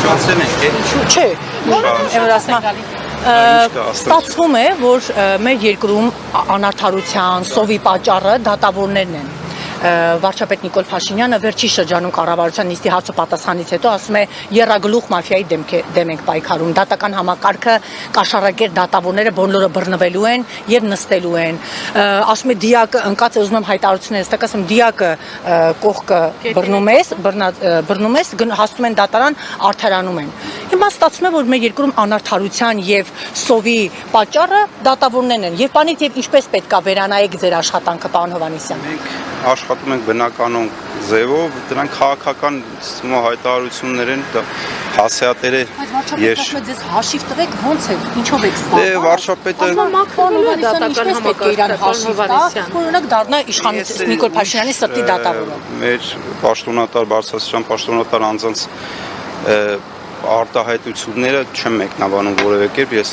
Շանսել ենք, Չէ, ստացվում է, որ մեր երկրում անարդարության, սովի պատճառը դատավորներն են։ Վարչապետ Նիկոլ Փաշինյանը վերջի շրջանում կառավարության նիստի հարցը պատասխանից հետո ասում է եռագլուխ մաֆիայի դեմ ենք պայքարում, դատական համակարգը կաշառակեր դատավորները բոլորը բռնվելու են եւ նստելու են, ասում է դիակը ընկած է, ուզում եմ հայտարարություններ ստակ, ասում դիակը կողքը բռնում ես, հասնում են դատարան, արդարանում են։ Հիմա ստացվում է, որ մեր երկրում անարդարության եւ սովի պատճառը դատավորներն են։ Եվ բանից եւ ինչպես պետք է վերանայեք ձեր աշխատանքը, պարոն Հովհաննիսյան։ Աշխատում ենք բնականոն ձևով, դրանք քաղաքական հայտարարություններ են, հասեատերը Բայց ձեզ հաշիվ տվեք ոնց է, ինչով եք ստանում։ Վարչապետը դատական համակարգ օրինակ դառնա իշխանություն Նիկոլ Փաշինյանի սրտի դատավորը։ Մեր պաշտոնատար Բարձրաստիճան պաշտոնատար անձանց արտահայտությունները չեմ մեկնաբանում որևէ կերպ, ես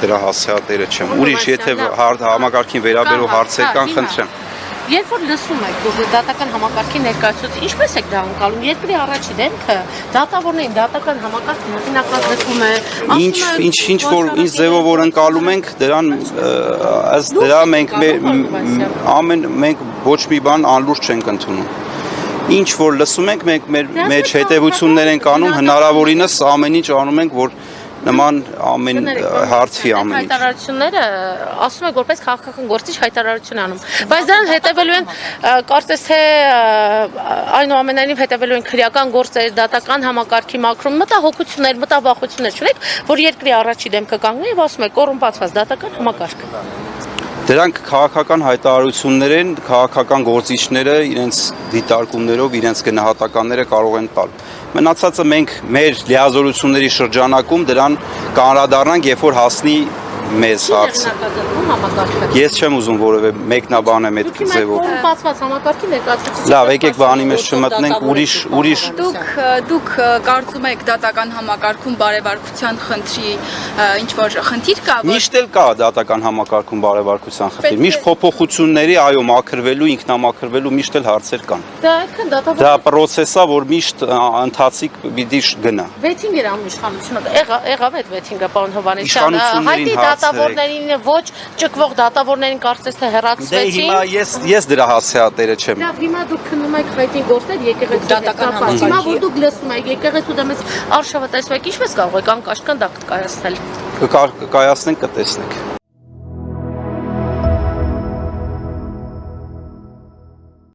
դրա հասեատերը չեմ։ Ուրիշ եթե համակարգին վերաբերող հարցեր կան, խնդրեմ։ Երբ որ լսում եք, որ դատական համակարգի ներկայացուցիչ, ինչպես եք դա անցալում։ Երկրի առաջի դեմքը դատավորներին դատական համակարգը հեղինակազդեցում է։ Ինչ որ ինչ ձևով որ անցալում ենք, դրան ըստ դրա մենք ոչ մի բան անլուրջ չենք ընդունում։ Ինչ որ լսում ենք, մենք մեր մեջ հետևություններ ենք անում, հնարավորինս ամեն ինչ անում ենք, որ նման ամեն հարցի ամեն ինչ։ Հայտարարությունները ասում եք որպես քաղաքական գործիչ հայտարարություն անում, բայց դրան հետևելու են կարծես թե այնուամենայնիվ հետևելու են քրեական գործեր, դատական համակարգի մակրում, մտահոգություններ, մտավախություններ չունեք, որ երկրի առաջի դեմքը կանգնի եւ ասում եք կոռումպացված դատական համակարգ։ Դրանք քաղաքական հայտարարություններ են, քաղաքական գործիչները իրենց դիտարկումներով, իրենց գնահատականները կարող են տալ։ Մնացածը մենք մեր լիազորությունների շրջանակում դրան կանրադառնանք, երբ որ հասնի մեզ հարցը։ Ես չեմ ուզում որևէ մեկնաբանեմ այդ ձևով։ Կոռումպացված համակարգի ներկայացուցիչ։ Լավ, եկեք բանի մեջ չմտնենք, ուրիշ Դուք կարծում եք դատական համակարգում բարեվարկության խնդրի ինչ-որ խնդիր կա։ Միշտ էլ կա դատական համակարգում բարեվարկության խնդիր։ Միշտ փոփոխությունների, այո, մաքրվելու, ինքնամաքրվելու միշտ էլ հարցեր կան։ Դա process-ա, որ միշտ ընթացիկ պիտի գնա։ Վեթինգ էր անում իշխանությունը։ Եղավ այդ վեթինգը, պարոն Հովհաննիսյան։ Հայտի դատավորներին ոչ ճկվող դատավորներին կարծես թե հեռացվեցին։ Դե հիմա ես դրա հասեատերը չեմ։ Լավ, հիմա դուք քննում եք հայտի գործեր եկեղեցու դատական համակարգի։ Հիմա որ դուք լսում եք եկեղեցու դեմից արշավը տեսնում եք, ինչպես կարող եք անկաշկան դա կայացնել։ Կկայացնենք, կտեսնենք։